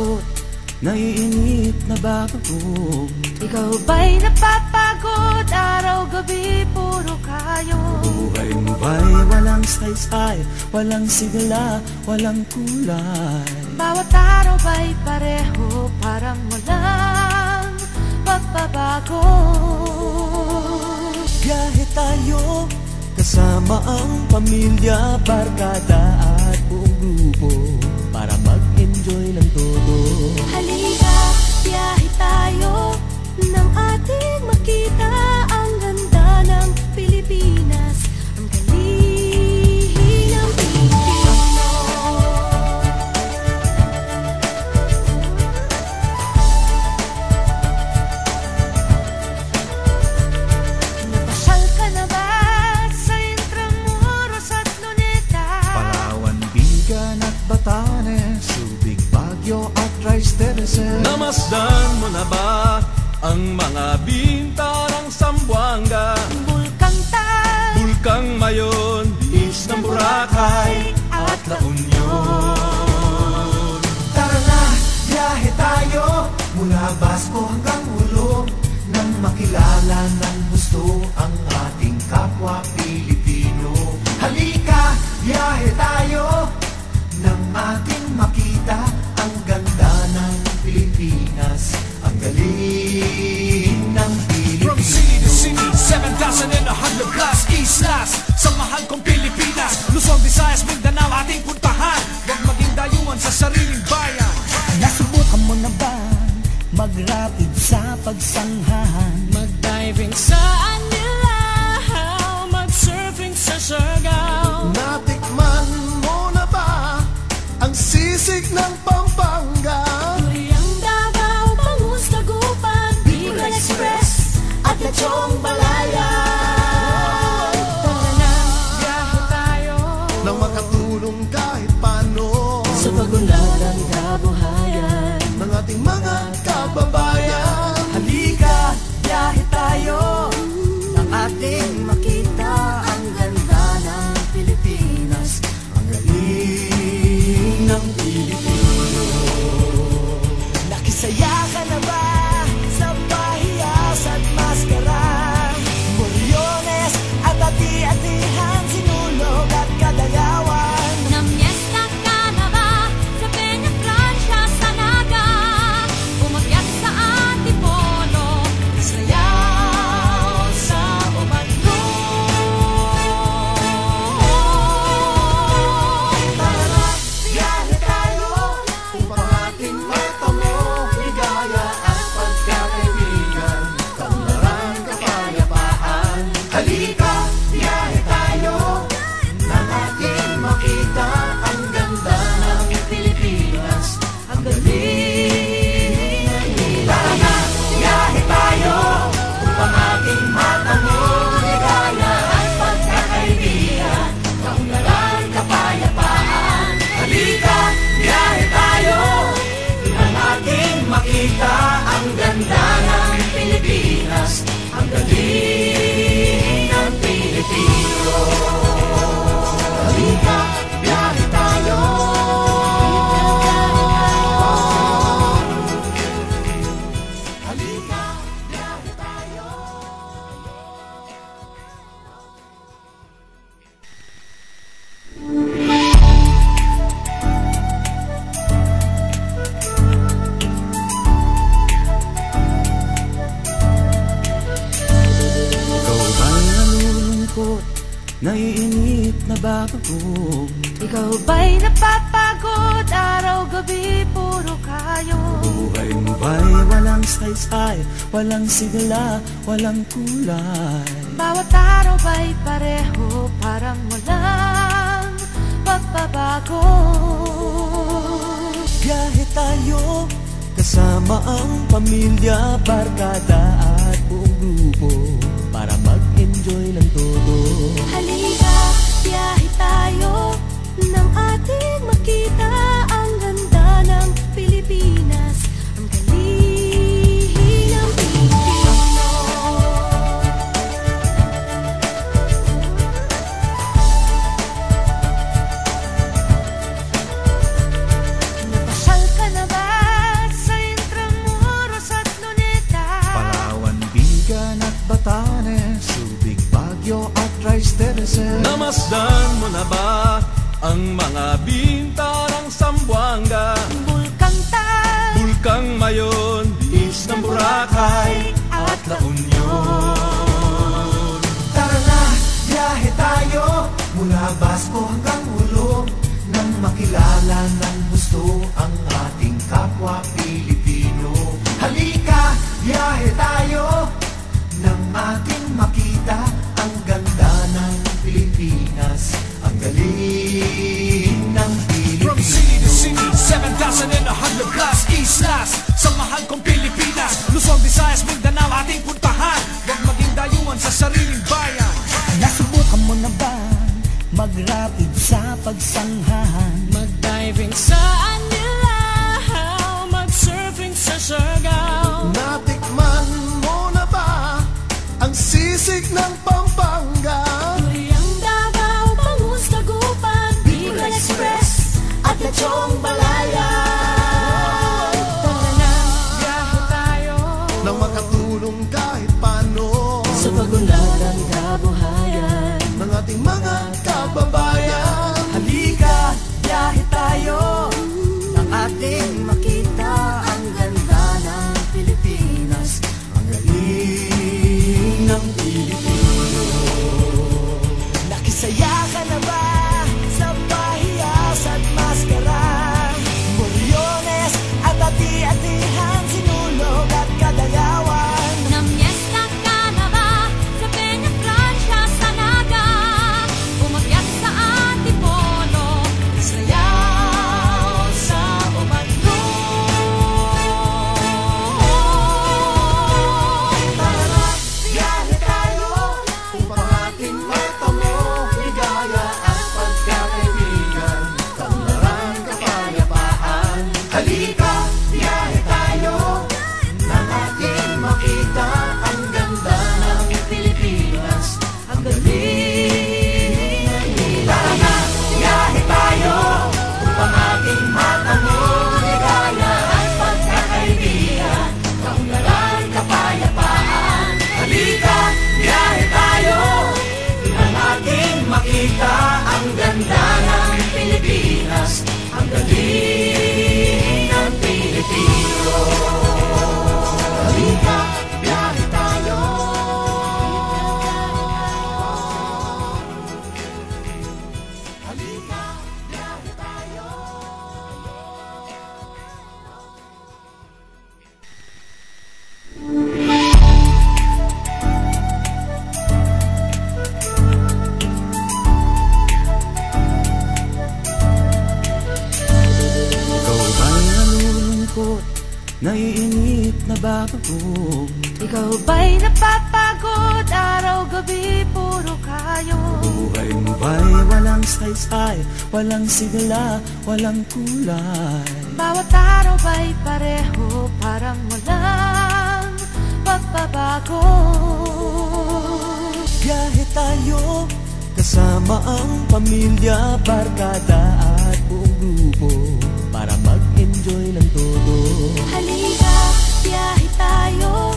nalulungkot, naiinip, nababago. Ikaw ba'y napapagod, araw-gabi puro kayo? Buhay mo ba'y walang saysay, walang sigla, walang kulay? Bawat araw ba'y pareho, parang walang pagbabago? Biyahe tayo, kasama ang pamilya, barkada at buong grupo, para mag-enjoy ng todo. Halika, biyahe tayo, nang ating makita ang ganda ng Pilipinas, ang galing ng Pilipino. Napasyal ka na ba sa Intramuros at Luneta? Palawan, Bigan at Batanes, Subic, Baguio at Rice Terraces. Namasdan mo na ba ang mga binta ng Zamboanga, Bulkang Tal, Bulkang Mayon, Is ng Boracay at La Union? Tara na, biyahe tayo, mula Basco hanggang Ulo, nang makilala ng gusto ang ating kapwa Pilipino. Halika, biyahe tayo, nang ating makita ang ganda ng Pilipinas, ang galing ng From Pilipinas. city to city, 7,100 plus islas sa mahal kong Pilipinas. Luzon, Visayas, Mindanao ating puntahan. Huwag maging dayuhan sa sariling bayan. Nasubukan mo na ba mag-rapid sa pagsanghahan? Mag-diving sa Anilaw, mag-surfing sa Siargao. Natikman mo na ba ang sisig ng Pampanga? Turiang Davao, Bangus, Dagupan, Bicol Express at Lechong Balaya. Tara na, biyahe tayo Nang makatulong kahit paano sa pagunlad ng kabuhayan ng ating mga kababayan. Halika, biyahe tayo, nang ating makita ang ganda ng Pilipinas, ang galing ng Pilipino. Nakisaya ka na ba sa pahiyas at maskara? Moriones at ati-atihan, sinulog at kadayawan. Namiesta ka na ba sa Peña Francia, sa Naga? Umakyat sa Antipolo, sayaw sa Ubadlo. Tara, biyahe tayo upang ating matamo ligaya at pagkakaibigan, kaunlaran, kapayapaan. Halika, biyahe tayo nang ating makita ang ganda ng Pilipinas, ang galing ng Pilipinas. Tara na, biyahe tayo upang ating matamo ligaya at pagkakaibigan, kaunlaran, kapayapaan. Halika, biyahe tayo nang ating makita ang ganda ng Pilipinas, ang galing ng Pilipino. Halika, biyahe tayo. Halika, biyahe tayo. Ikaw ba'y nalulungkot, naiinip, nababago? Ikaw ba'y napapagod, araw-gabi puro kayo? Buhay mo ba'y walang saysay, walang sigla, walang kulay? Bawat araw ba'y pareho, parang walang pagbabago? Biyahe tayo, kasama ang pamilya, barkada at buong grupo, para mag-enjoy ng todo. Halika, biyahe tayo, nang ating makita ang ganda ng Pilipinas, ang galing ng Pilipino. Napasyal ka na ba citizen. Namasdan mo na ba ang mga binta ng Zamboanga? Bulkang Tal, Bulkang Mayon, Diis ng Boracay at La Union. Tara na, biyahe tayo mula Basco hanggang Ulo, nang makilala ng gusto ang ating kapwa Pilipino. Halika, biyahe tayo nang ating makita ang ganda ng Pilipinas, ang galing ng From Pilipinas. city to city, 7,100 plus islas. Sa mahal kong Pilipinas, Luzon, Visayas, Mindanao ating puntahan. Huwag maging dayuhan sa sariling bayan. Nasubukan mo na ba mag-rapid sa pagsanghahan? mag-diving sa Anilaw, mag-surfing sa Siargao. Natikman mo na ba ang sisig ng Pampanga? Turiang Davao, Bangus, Dagupan, Bicol Express at Lechong Balayan. Tara na, biyahe tayo Nang makatulong kahit paano sa pagunlad ng kabuhayan. ng ating mga kababayan. Halika, biyahe tayo nang ating makita ang ganda ng Pilipinas, ang galing ng Pilipino. Nakisaya ka na ba sa pahiyas at maskara? Moriones at ati-atihan, sinulog at kadayawan. Namiesta ka na ba sa Peña Francia, sa Naga? Umakyat sa Antipolo, Sayaw sa Ubadlo. Tara na, biyahe tayo upang ating matamo ligaya at pagkakaibigan, kaunlaran, kapayapaan. Halika, biyahe tayo nang ating makita ang ganda ng Pilipinas, ang galing ng Tara na, biyahe tayo upang ating matamo ligaya at pagkakaibigan, kaunlaran, kapayapaan. Halika, biyahe tayo nang ating makita ang ganda ng Pilipinas, ang galing ng Pilipino. Halika, biyahe tayo. Halika, biyahe tayo. Ikaw ba'y nalulungkot, naiinip, nababago? ikaw ba'y napapagod? Araw-gabi, puro kayo. Buhay mo ba'y walang saysay, walang sigla, walang kulay? Bawat araw ba'y pareho, parang walang pagbabago. Biyahe tayo, kasama ang pamilya, barkada at buong grupo, para mag-enjoy ng todo. Halika, biyahe tayo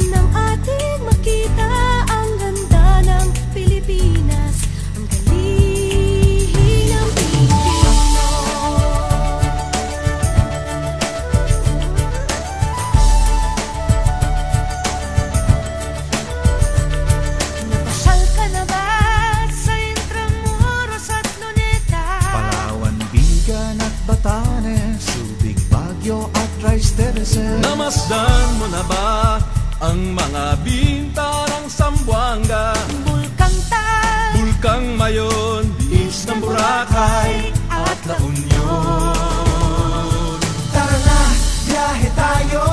nang ating makita ang ganda ng Pilipinas, ang galing ng Pilipino. Napasyal ka na ba sa Intramuros at Luneta? Palawan, Bigan at Batanes, Subic, Baguio at Rice Terraces. Namasdan mo na ba ang mga binta ng Zamboanga? Bulkang Tal, Bulkang Mayon, Diis ng Boracay at La Union. Tara na, biyahe tayo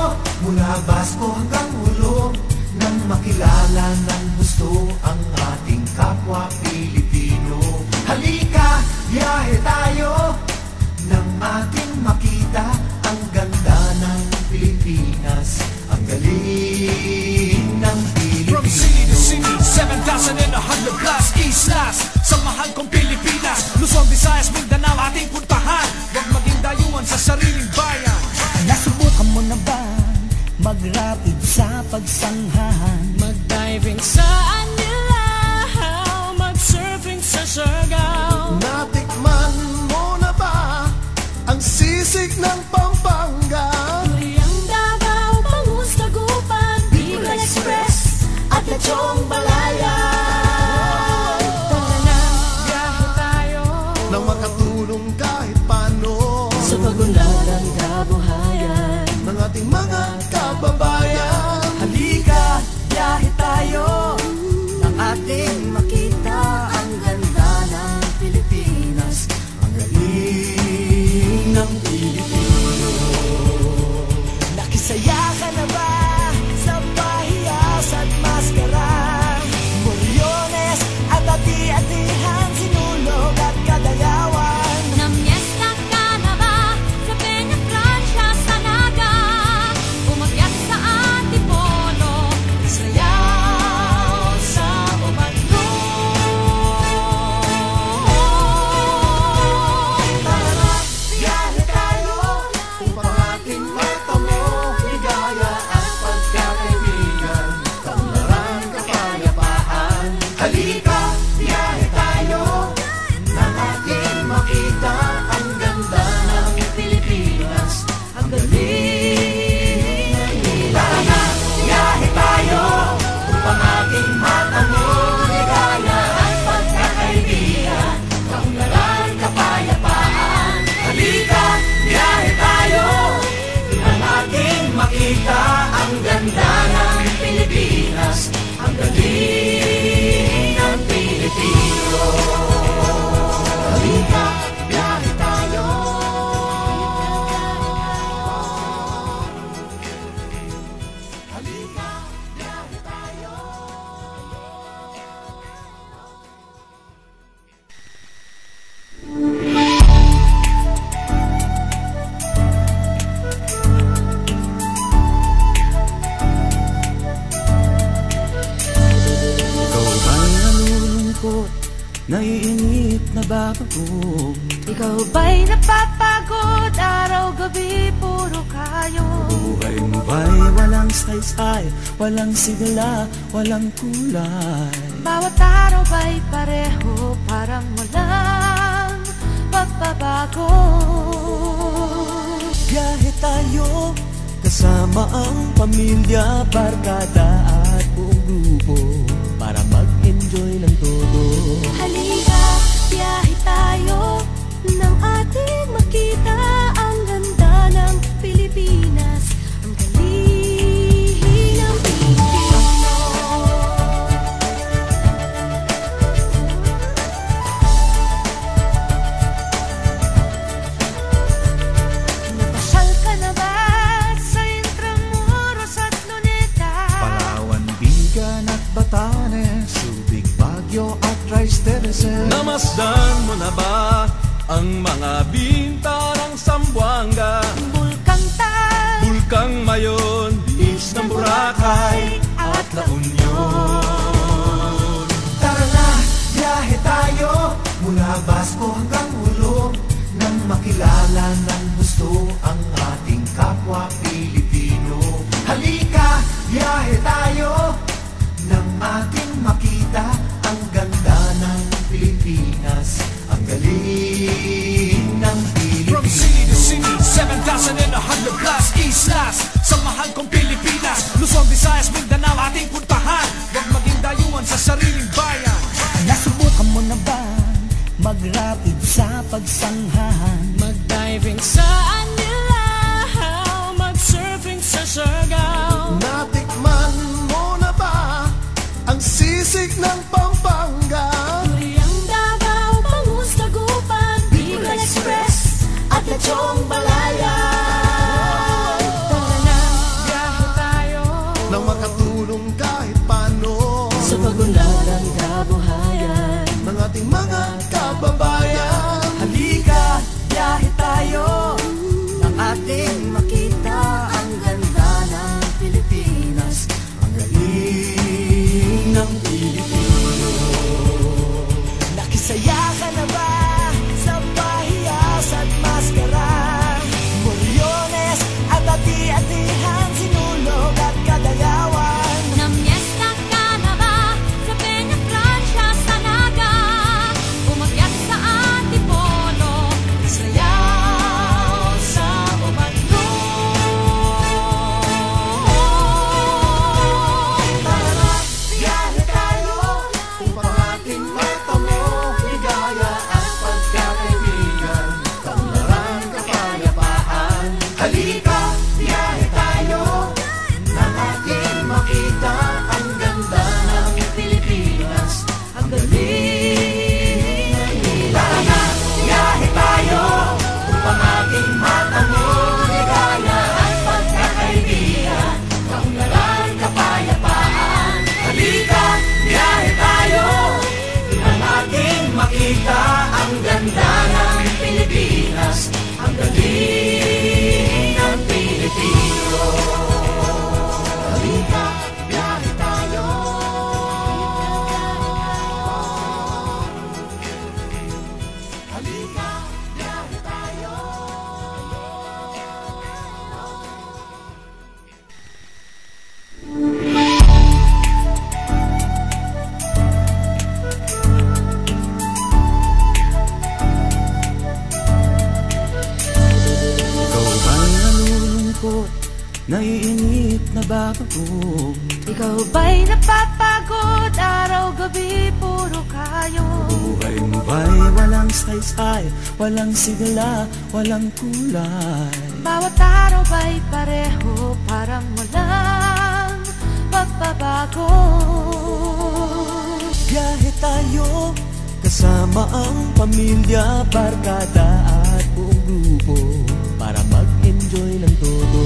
mula Basco hanggang Ulo, nang makilala ng gusto ang ating kapwa Pilipino. Halika, biyahe tayo nang ating makita ang ganda ng Pilipinas, ang galing ng From Pilipinas. city to city, 7,100 plus islas. Sa mahal kong Pilipinas, Luzon, Visayas, Mindanao ating puntahan. Huwag maging dayuhan sa sariling bayan. Nasubukan mo na ba mag-rapid sa pagsanghahan? mag-diving sa Anilaw, mag-surfing ang sisig ng Pampanga. Turiang Davao, Bangus, Dagupan, Bicol Express at Lechong Balayan. Tara na, biyahe tayo Nang makatulong kahit paano sa pagunlad ng kabuhayan ng ating mga kababayan. Halika, biyahe tayo nang ating makita ang ganda ng Pilipinas, ang galing ng Pilipino. Nakisaya ka na ba sa pahiyas at maskara? Moriones at ati-atihan, sinulog at kadayawan. Namiesta ka na ba sa Peña Francia, sa Naga? Umakyat sa Antipolo, Sayaw sa Umando. Tara na, biyahe tayo upang ating matamo ligaya at pagkakaibigan, kaunlaran, kapayapaan. Halika, biyahe tayo nang ating makita ang ganda ng Pilipinas, ang galing ng Tara na, biyahe tayo upang ating matamo ligaya at pagkakaibigan, kaunlaran, kapayapaan. Halika, biyahe tayo nang ating makita ang ganda ng Pilipinas, ang galing ng Pilipino. Halika, biyahe tayo. Halika, biyahe tayo. Ikaw ba'y nalulungkot, naiinip, nababago? ikaw ba'y napapagod? Araw-gabi, puro kayo. Buhay mo ba'y walang saysay, walang sigla, walang kulay? Bawat araw ba'y pareho, parang walang pagbabago. Biyahe tayo, kasama ang pamilya, barkada at buong grupo, para mag-enjoy ng todo. Halika, biyahe tayo nang ating makita ang ganda ng Pilipinas, ang galing ng Pilipino. Napasyal ka na ba sa Intramuros at Luneta? Palawan, Bigan at Batanes, Subic, Baguio at Rice Terraces. Namasdan mo na ba ang mga binta ng Zamboanga? Bulkang Tal, Bulkang Mayon, Bis ng Boracay at La Union. Tara na, biyahe tayo mula Basco hanggang Ulo, nang makilala ng gusto ang ating kapwa Pilipino. Halika, biyahe tayo nang ating makita ang ganda ng Pilipinas, ang galing ng Pilipino. From city to city, 7,100 plus islas, sa mahal kong Pilipinas, Luzon, Visayas, Mindanao ating puntahan. Huwag maging dayuhan sa sariling bayan. Nasubukan mo na ba mag-rapid sa pagsanghahan? mag-diving sa Anilaw, mag-surfing sa Siargao. Natikman mo na ba ang sisig ng Pampanga? Turiang Davao, Bangus, Dagupan, Bicol Express at Lechong Balayan. Tara na, biyahe tayo Nang makatulong kahit paano sa pagunlad ng kabuhayan ng ating mga kababayan. Halika, biyahe tayo naiinip na babago. Ikaw ba'y napapagod? Araw-gabi puro kayo. Buhay mo ba'y walang saysay, walang sigla, walang kulay? Bawat araw ba'y pareho, parang walang pagbabago. Biyahe tayo, kasama ang pamilya, barkada at buong grupo, para mag-enjoy ng todo.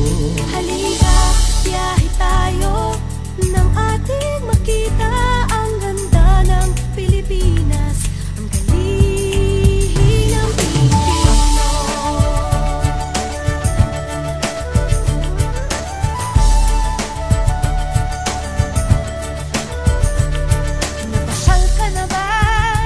Halika, biyahe tayo, nang ating makita ang ganda ng Pilipinas, ang galing ng Pilipino. Napasyal ka na ba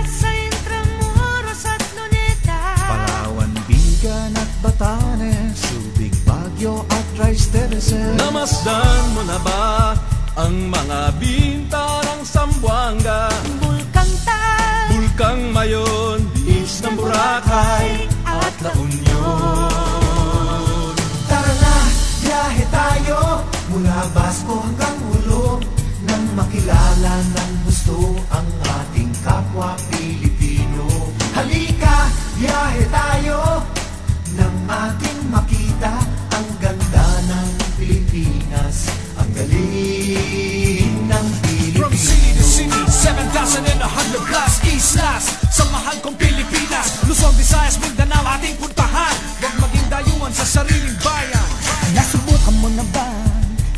sa Intramuros at Luneta? Palawan, Bigan at Batanes, Subic, Baguio at Rice Terraces. Namasdan mo na ba ang mga binta ng Zamboanga? Bulkang Tal, Bulkang Mayon, Bihis ng Boracay at La Union. Tara na, biyahe tayo mula Basco hanggang Ulo, nang makilala ng gusto ang ating kapwa Pilipino. Halika, biyahe tayo nang ating makita ang ganda ng Pilipinas, ang galing ng From city to Pilipino. city, 7,100 plus East Las, sa mahal kong Pilipinas. Luzon, Visayas, Mindanao ating puntahan. Huwag maging dayuhan sa sariling bayan. Nasubukan mo na ba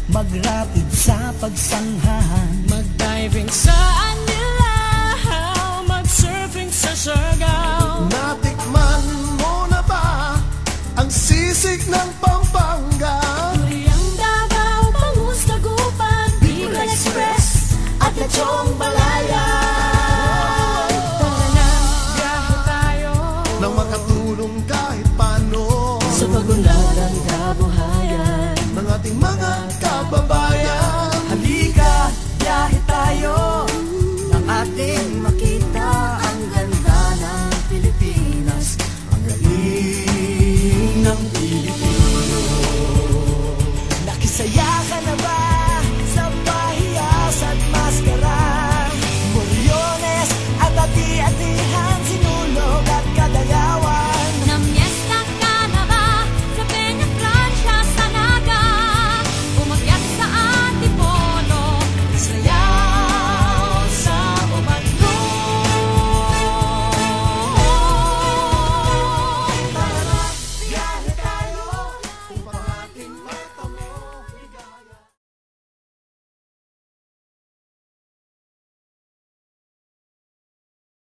mag-rapid sa pagsanghahan? mag-diving sa Anilaw, mag-surfing sa Siargao. Natikman mo na ba ang sisig ng Pampanga? Turiang Davao, Bangus, Dagupan, Bicol Express at Lechong Balaya. Tara na, biyahe tayo Nang makatulong kahit paano sa pagunlad ng kabuhayan. ng ating mga kababayan.